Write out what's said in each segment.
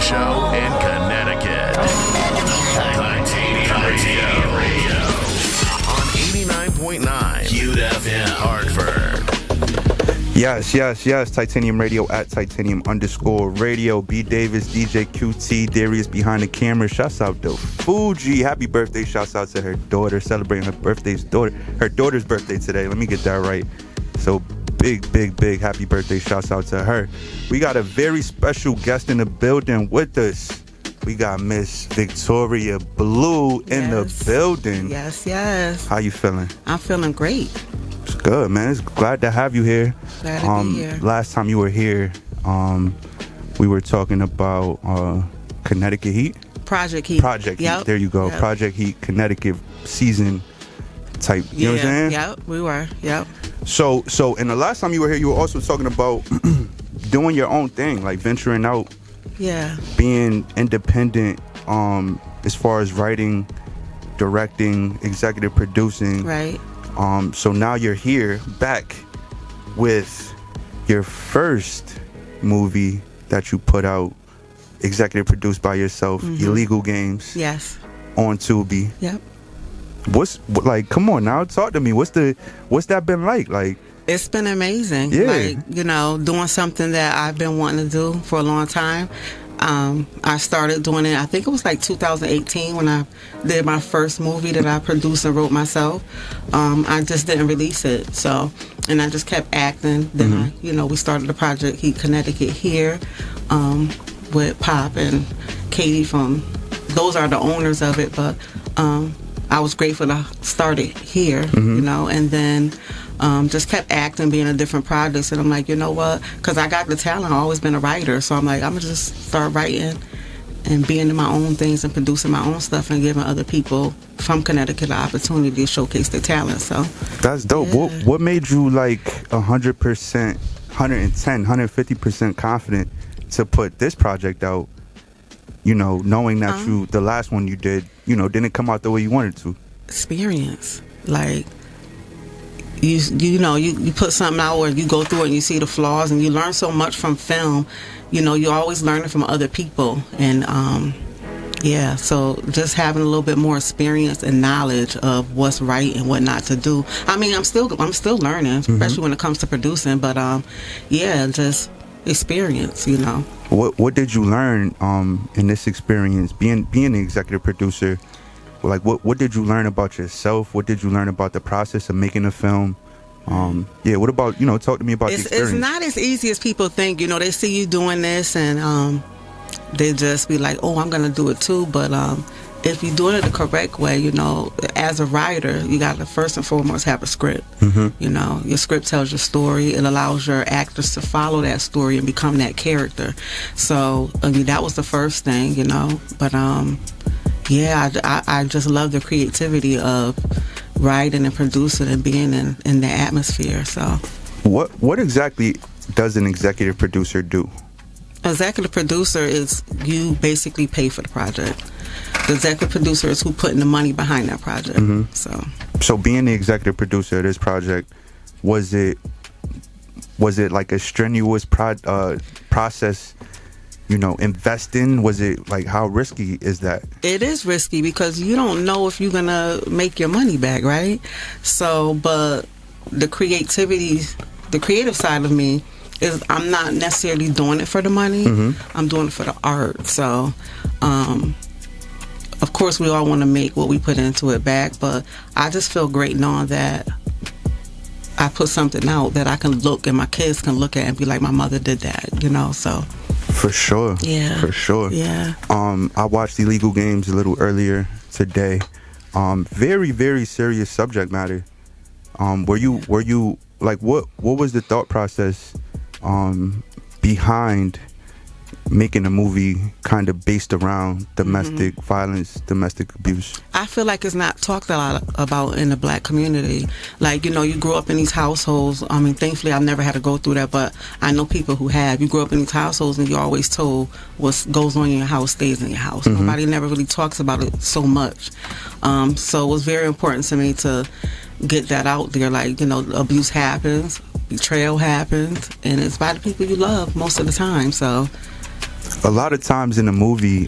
show in Connecticut. Titanium Radio. On 89.9 QFM Hartford. Yes. Titanium Radio at Titanium_radio. B Davis, DJ QT, Darius behind the camera. Shouts out to Fuji. Happy birthday. Shouts out to her daughter, celebrating her daughter's birthday today. Let me get that right. So big happy birthday. Shouts out to her. We got a very special guest in the building with us. We got Miss Victoria Blu in the building. Yes. How you feeling? I'm feeling great. It's good, man. It's glad to have you here. Glad to be here. Last time you were here, we were talking about Connecticut Heat. Project Heat. Heat. There you go. Yep. Project Heat, Connecticut season type. You know what I'm saying? Yep, we were. Yep. So, and the last time you were here, you were also talking about doing your own thing, like venturing out. Yeah. Being independent, as far as writing, directing, executive producing. Right. So now you're here back with your first movie that you put out, executive produced by yourself, Illegal Games. Yes. On Tubi. Yep. What's like? Come on now, talk to me. What's that been like? Like, it's been amazing. Yeah. Like, doing something that I've been wanting to do for a long time. I started doing it, I think it was like 2018 when I did my first movie that I produced and wrote myself. I just didn't release it. So, and I just kept acting. Then we started the Project Heat Connecticut here with Pop and Katie those are the owners of it. But I was grateful to start it here, and then just kept acting, being in different projects. And I'm like, you know what? Because I got the talent. I've always been a writer. So I'm like, I'm going to just start writing and being in my own things and producing my own stuff and giving other people from Connecticut the opportunity to showcase their talent. So that's dope. Yeah. What made you like 100%, 110, 150% confident to put this project out, knowing that the last one you did, didn't come out the way you wanted to? Experience. Like, you put something out where you go through it and you see the flaws and you learn so much from film. You're always learning from other people. And so just having a little bit more experience and knowledge of what's right and what not to do. I mean, I'm still learning, especially when it comes to producing, but just experience, What did you learn in this experience being an executive producer? Like, what did you learn about yourself? What did you learn about the process of making a film? What about, talk to me about the experience. It's not as easy as people think. They see you doing this and they just be like, oh, I'm going to do it too. But if you're doing it the correct way, as a writer, you got to first and foremost have a script. Your script tells your story. It allows your actors to follow that story and become that character. So, that was the first thing, But, I just love the creativity of writing and producing and being in the atmosphere. So, what exactly does an executive producer do? Executive producer is you basically pay for the project. The executive producer is who putting the money behind that project. So being the executive producer of this project, was it like a strenuous process? Investing, was it like, how risky is that? It is risky because you don't know if you're gonna make your money back, right? So, but the creative side of me is I'm not necessarily doing it for the money. I'm doing it for the art. So, of course, we all want to make what we put into it back, but I just feel great knowing that I put something out that I can look and my kids can look at and be like, my mother did that, so. For sure. Yeah. For sure. Yeah. I watched Illegal Games a little earlier today. Very, very serious subject matter. Were you like, what was the thought process behind making a movie kind of based around domestic violence, domestic abuse? I feel like it's not talked a lot about in the black community. Like, you grew up in these households. I mean, thankfully, I've never had to go through that, but I know people who have. You grew up in these households and you're always told what goes on in your house stays in your house. Nobody never really talks about it so much. So it was very important to me to get that out there. Like, abuse happens, betrayal happens, and it's by the people you love most of the time. So a lot of times in the movie,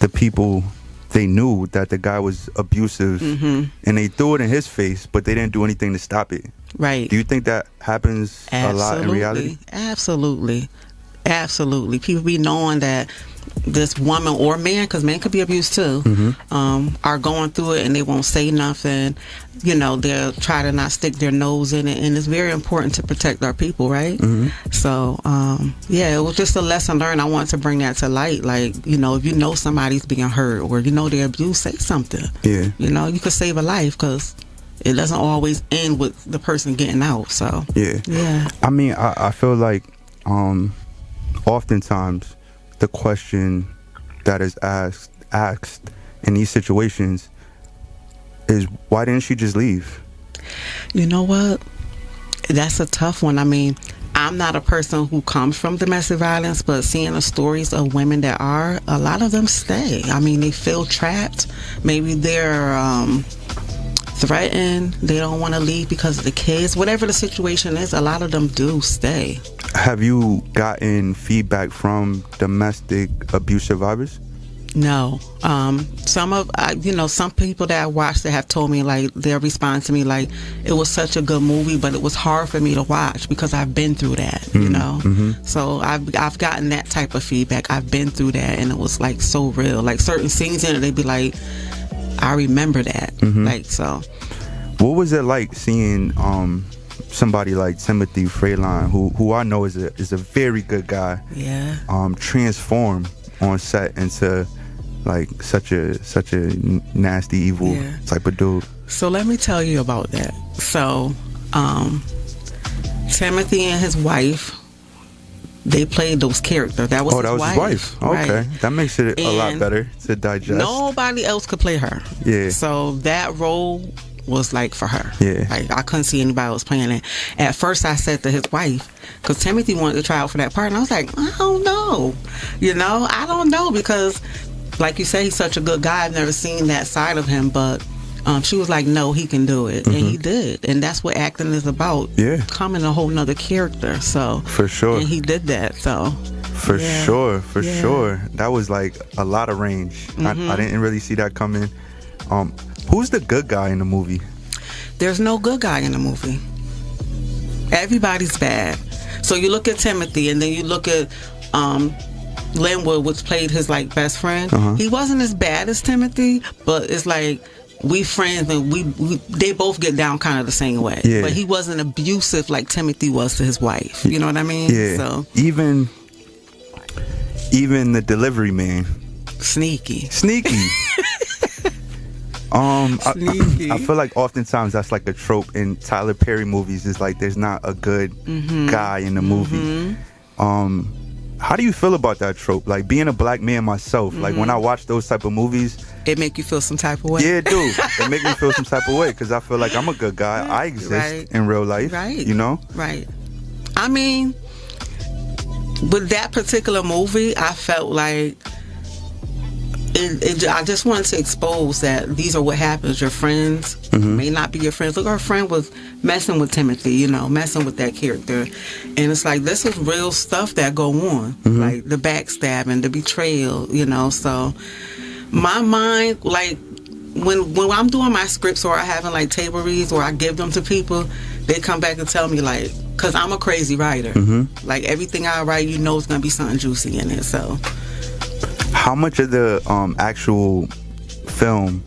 the people, they knew that the guy was abusive, and they threw it in his face, but they didn't do anything to stop it. Right. Do you think that happens a lot in reality? Absolutely. People be knowing that this woman or man, because men could be abused too, are going through it and they won't say nothing. You know, they'll try to not stick their nose in it, and it's very important to protect our people, right? So, yeah, it was just a lesson learned. I want to bring that to light. Like, you know, if you know somebody's being hurt or you know they're abused, say something. Yeah. You know, you could save a life, because it doesn't always end with the person getting out. So, yeah. I mean, I feel like oftentimes the question that is asked in these situations is, why didn't she just leave? You know what? That's a tough one. I mean, I'm not a person who comes from domestic violence, but seeing the stories of women that are, a lot of them stay. I mean, they feel trapped. Maybe they're threatened. They don't want to leave because of the kids. Whatever the situation is, a lot of them do stay. Have you gotten feedback from domestic abuse survivors? No. Some people that I watched that have told me, like, they'll respond to me like, it was such a good movie, but it was hard for me to watch because I've been through that, you know? So I've gotten that type of feedback. I've been through that, and it was like so real. Like certain scenes in it, they'd be like, I remember that. Like, so. What was it like seeing somebody like Timothy Frelon, who I know is a very good guy, transform on set into like such a nasty, evil type of dude? So let me tell you about that. So Timothy and his wife, they played those characters. That was his wife. Okay, right. That makes it a lot better to digest. Nobody else could play her. Yeah. So that role was like for her. Yeah. Like, I couldn't see anybody else playing it. At first I said to his wife, because Timothy wanted to try out for that part, and I was like, I don't know. You know, I don't know, because like you say, he's such a good guy. I've never seen that side of him, but she was like, no, he can do it. And he did. And that's what acting is about. Yeah. Becoming a whole nother character. So for sure. And he did that. So for sure. That was like a lot of range. I didn't really see that coming. Who's the good guy in the movie? There's no good guy in the movie. Everybody's bad. So you look at Timothy, and then you look at Linwood, which played his like best friend. He wasn't as bad as Timothy, but it's like we friends, and we they both get down kind of the same way. Yeah. But he wasn't abusive like Timothy was to his wife. You know what I mean? Yeah. So even the delivery man, sneaky. I feel like oftentimes that's like a trope in Tyler Perry movies. Is like there's not a good guy in the movie. How do you feel about that trope? Like, being a black man myself, like when I watch those type of movies, it make you feel some type of way. Yeah, it do. It make me feel some type of way, because I feel like I'm a good guy. I exist in real life. You know? Right. I mean, with that particular movie, I felt like I just wanted to expose that these are what happens. Your friends may not be your friends. Look, our friend was messing with Timothy, you know, messing with that character. And it's like, this is real stuff that go on. Like the backstabbing, the betrayal, you know. So my mind, like, when I'm doing my scripts, or I having like table reads, or I give them to people, they come back and tell me, like, because I'm a crazy writer. Like, everything I write, you know, it's going to be something juicy in it. So how much of the actual film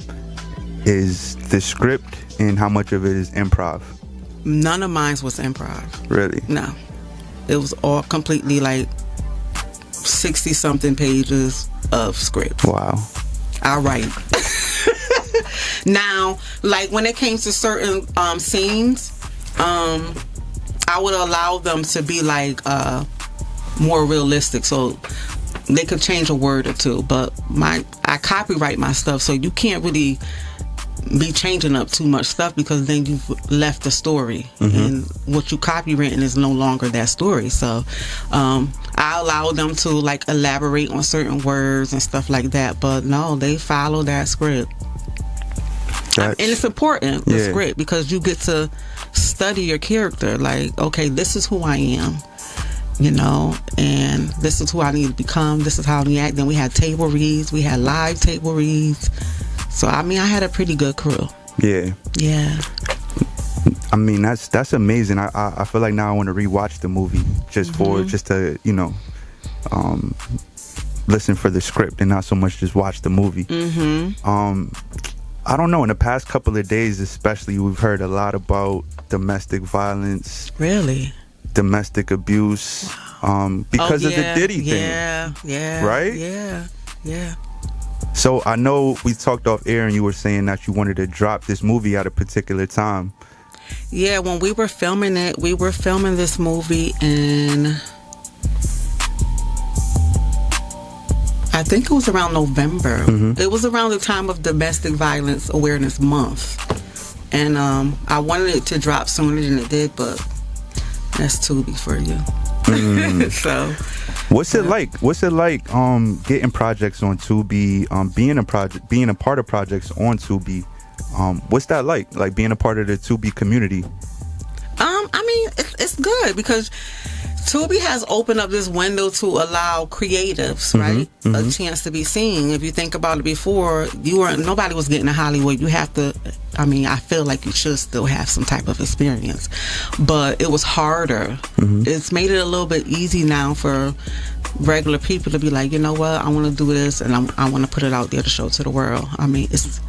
is the script, and how much of it is improv? None of mine was improv. Really? No. It was all completely like 60-something pages of script. Wow. I write. Now, like, when it came to certain scenes, I would allow them to be like more realistic. So they could change a word or two, but I copyright my stuff, so you can't really be changing up too much stuff, because then you've left the story, and what you copywritten is no longer that story. So I allow them to like elaborate on certain words and stuff like that, but no, they follow that script. And it's important, the script, because you get to study your character. Like, okay, this is who I am. you know, and this is who I need to become. This is how I need to act. Then we had table reads. We had live table reads. So, I mean, I had a pretty good crew. Yeah. Yeah. I mean, that's amazing. I feel like now I want to rewatch the movie just to, you know, listen for the script and not so much just watch the movie. I don't know, in the past couple of days especially, we've heard a lot about domestic violence. Really? Domestic abuse. Because of the Diddy thing. Yeah. Right? Yeah. So I know we talked off air and you were saying that you wanted to drop this movie at a particular time. Yeah, when we were filming this movie in, I think it was around November. It was around the time of Domestic Violence Awareness Month. And I wanted it to drop sooner than it did, but that's Tubi for you. So, what's it like? What's it like getting projects on Tubi, being a part of projects on Tubi? What's that like? Like being a part of the Tubi community? I mean, it's good because Tubi has opened up this window to allow creatives, right, a chance to be seen. If you think about it, before nobody was getting to Hollywood. You have to. I mean, I feel like you should still have some type of experience, but it was harder. It's made it a little bit easy now for regular people to be like, you know what, I want to do this and I want to put it out there to show to the world. I mean, it's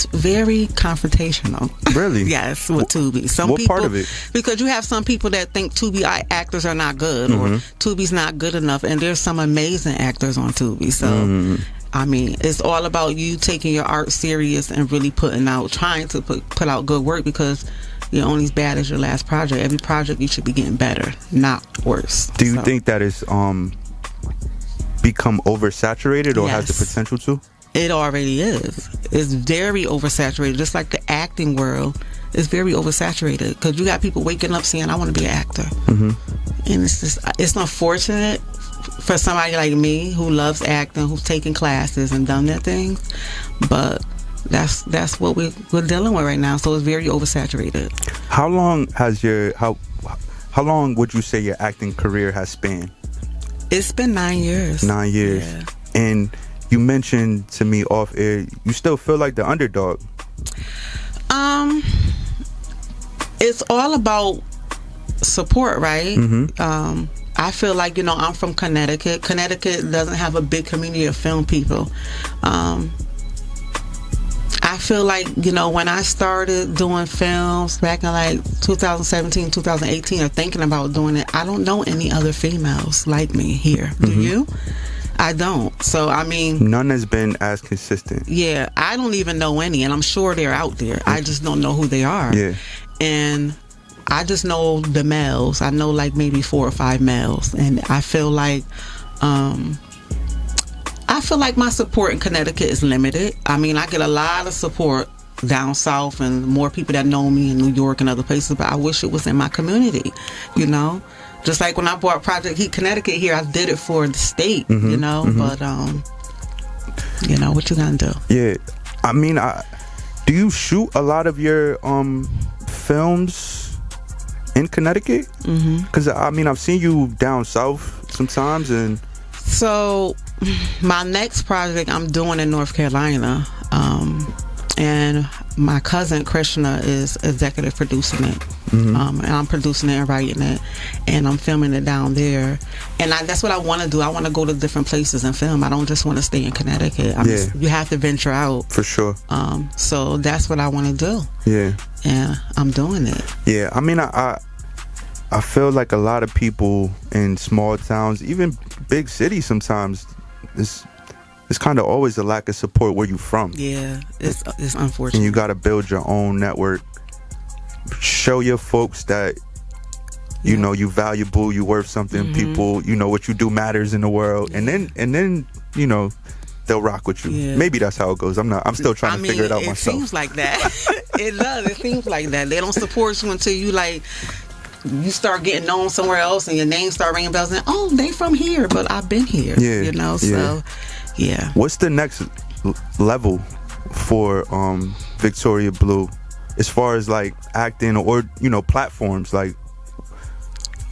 very confrontational. Really? Yes, with Tubi. What part of it? Because you have some people that think Tubi actors are not good or Tubi's not good enough, and there's some amazing actors on Tubi. So, I mean, it's all about you taking your art serious and really trying to put out good work, because you're only as bad as your last project. Every project you should be getting better, not worse. Do you think that it's become oversaturated or has the Yes. potential to? It already is. It's very oversaturated. Just like the acting world is very oversaturated, because you got people waking up saying, I want to be an actor. And it's unfortunate for somebody like me who loves acting, who's taken classes and done that things, but that's what we're dealing with right now. So it's very oversaturated. How long how long would you say your acting career has spanned? It's been 9 years. 9 years. Yeah. And you mentioned to me off air, you still feel like the underdog. It's all about support, right? I feel like, you know, I'm from Connecticut. Connecticut doesn't have a big community of film people. I feel like, you know, when I started doing films back in like 2017, 2018, or thinking about doing it, I don't know any other females like me here. Do you? I don't. So, I mean, none has been as consistent. Yeah, I don't even know any, and I'm sure they're out there. I just don't know who they are. Yeah. And I just know the males. I know like maybe 4 or 5 males, and I feel like my support in Connecticut is limited. I mean, I get a lot of support down south and more people that know me in New York and other places, but I wish it was in my community, you know? Just like when I bought Project Heat Connecticut here, I did it for the state, you know? But, you know, what you gonna do? Yeah. I mean, do you shoot a lot of your films in Connecticut? Because, I mean, I've seen you down south sometimes, and... So, my next project I'm doing in North Carolina, and my cousin Krishna is executive producing it, and I'm producing it and writing it, and I'm filming it down there. And that's what I want to do. I want to go to different places and film. I don't just want to stay in Connecticut. You have to venture out. For sure. So that's what I want to do. Yeah. And I'm doing it. Yeah. I mean, I feel like a lot of people in small towns, even big cities sometimes, it's kind of always a lack of support where you from. Yeah, it's unfortunate. And you got to build your own network. Show your folks that, you know, you valuable, you worth something. People, you know, what you do matters in the world. And then, you know, they'll rock with you. Yeah. Maybe that's how it goes. I'm still trying to figure it out myself. It seems like that. It does. It seems like that. They don't support you until you you start getting known somewhere else and your name start ringing bells and, oh, they from here, but I've been here. Yeah. You know, so yeah. What's the next level for Victoria Blu as far as like acting or, you know, platforms? Like,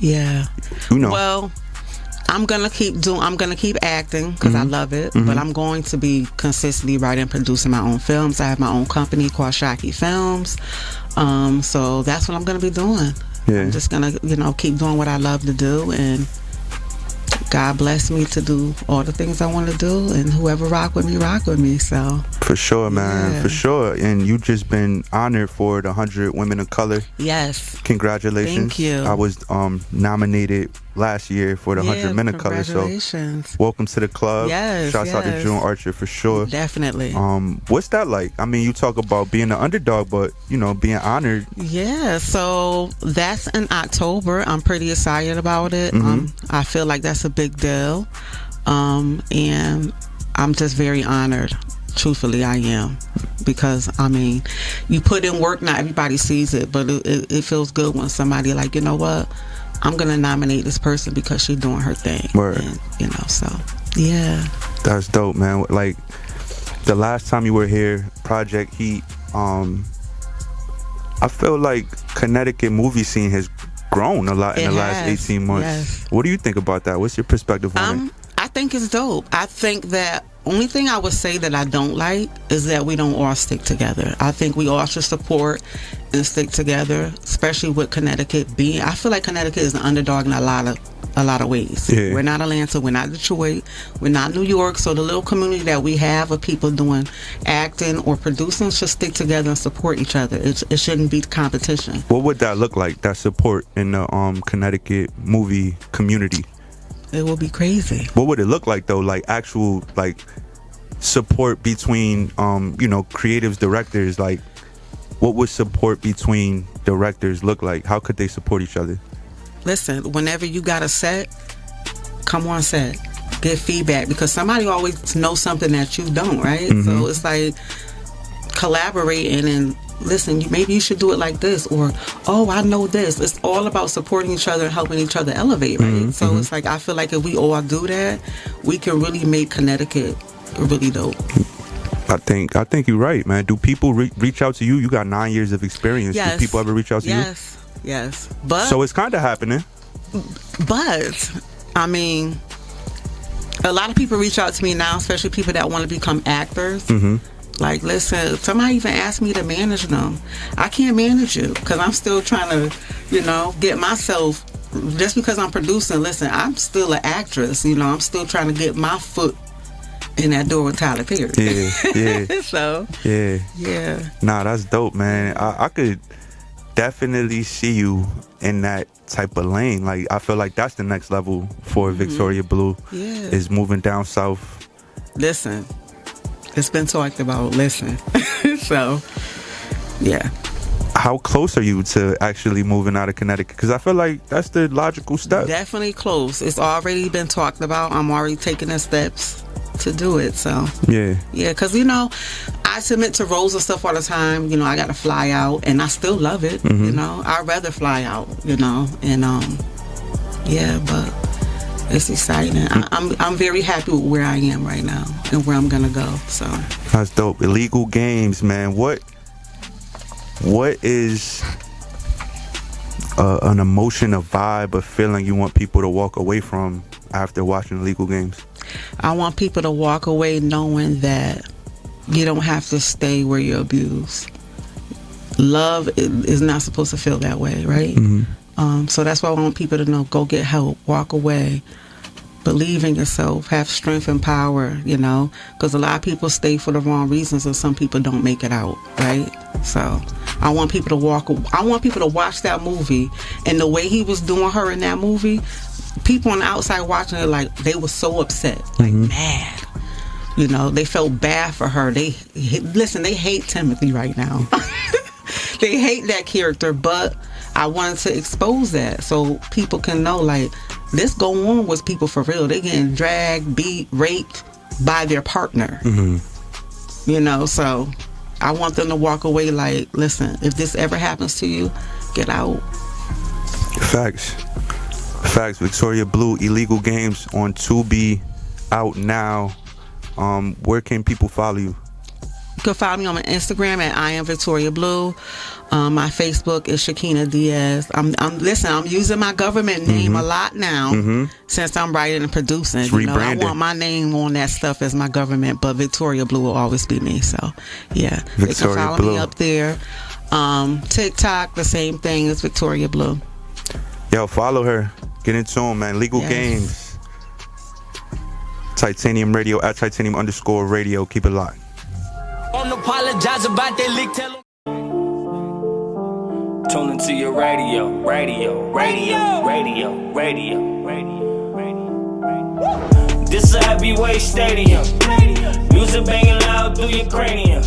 Yeah. You know. Well, I'm gonna keep acting because I love it. But I'm going to be consistently writing and producing my own films. I have my own company called Shocky Films. So that's what I'm gonna be doing. Yeah. I'm just gonna, keep doing what I love to do, and God bless me to do all the things I want to do, and whoever rock with me. So for sure, man, yeah. for sure. And you just been honored for the 100 Women of Color. Yes. Congratulations. Thank you. I was nominated last year for the 100 Men of Color. So welcome to the club. Yes. Shouts out to June Archer for sure. Definitely. What's that like? I mean, you talk about being an underdog, but being honored. Yeah. So that's in October. I'm pretty excited about it. I feel like that's a big deal. And I'm just very honored. Truthfully, I am, because you put in work. Not everybody sees it, but it feels good when somebody like, you know what, I'm gonna nominate this person because she's doing her thing. Word. And, so yeah, that's dope, man. Like the last time you were here, Project Heat, I feel like Connecticut movie scene has grown a lot in the last 18 months. Yes. What do you think about that? What's your perspective on it? I think it's dope. I think that only thing I would say that I don't like is that we don't all stick together. I think we all should support and stick together, especially with Connecticut being. I feel like Connecticut is an underdog in a lot of ways. Yeah. We're not Atlanta, we're not Detroit, we're not New York. So the little community that we have of people doing acting or producing should stick together and support each other. It shouldn't be competition. What would that look like? That support in the Connecticut movie community? It will be crazy. What would it look like though? Like actual support between creatives, directors. Like what would support between directors look like? How could they support each other? Listen, whenever you got a set, come on set, get feedback, because somebody always knows something that you don't, right? So it's like collaborating and listen, maybe you should do it like this, or I know this. It's all about supporting each other and helping each other elevate, right? So it's like I feel like if we all do that, we can really make Connecticut really dope. I think you're right, man. Do people reach out to you? You got 9 years of experience. Yes. Do people ever reach out to you? Yes. But so it's kind of happening. But a lot of people reach out to me now, especially people that want to become actors. Like, listen, somebody even asked me to manage them. I can't manage you because I'm still trying to, get myself. Just because I'm producing, listen, I'm still an actress. I'm still trying to get my foot in that door with Tyler Perry. Yeah. So yeah. Nah, that's dope, man. I could definitely see you in that type of lane. Like, I feel like that's the next level for Victoria Blu. Yeah. Is moving down south. Listen. It's been talked about. Listen. So, yeah. How close are you to actually moving out of Connecticut? Because I feel like that's the logical step. Definitely close. It's already been talked about. I'm already taking the steps to do it. So, yeah, because, I submit to roles and stuff all the time. I got to fly out, and I still love it. I'd rather fly out, and, but it's exciting. I'm very happy with where I am right now and where I'm gonna go. So that's dope. Illegal Games, man. What is an emotion, a vibe, a feeling you want people to walk away from after watching Illegal Games? I want people to walk away knowing that you don't have to stay where you're abused. Love is not supposed to feel that way, right? So that's why I want people to know, go get help, walk away, believe in yourself, have strength and power, because a lot of people stay for the wrong reasons and some people don't make it out, right? So I want people to watch that movie, and the way he was doing her in that movie, people on the outside watching it, like, they were so upset, like mad. They felt bad for her. They hate Timothy right now. They hate that character, but I wanted to expose that so people can know, like, this going on with people for real. They getting dragged, beat, raped by their partner. So I want them to walk away like, listen, if this ever happens to you, get out. Facts. Victoria Blu, Illegal Games on Tubi, out now. Where can people follow you? You can follow me on my Instagram at I am Victoria Blu. My Facebook is Shakina Diaz. I'm using my government name a lot now since I'm writing and producing. It's you know, I rebranded. want my name on that stuff as my government, but Victoria Blu will always be me. So yeah, you can Victoria follow Blu. me up there. TikTok, the same thing as Victoria Blu. Yo, follow her. Get in tune, man. Legal Yes. Gains. Titanium Radio at Titanium_radio. Keep it locked. Don't apologize about that lick, tell 'em. Tune into your radio. This a heavyweight stadium. Music banging loud through your cranium.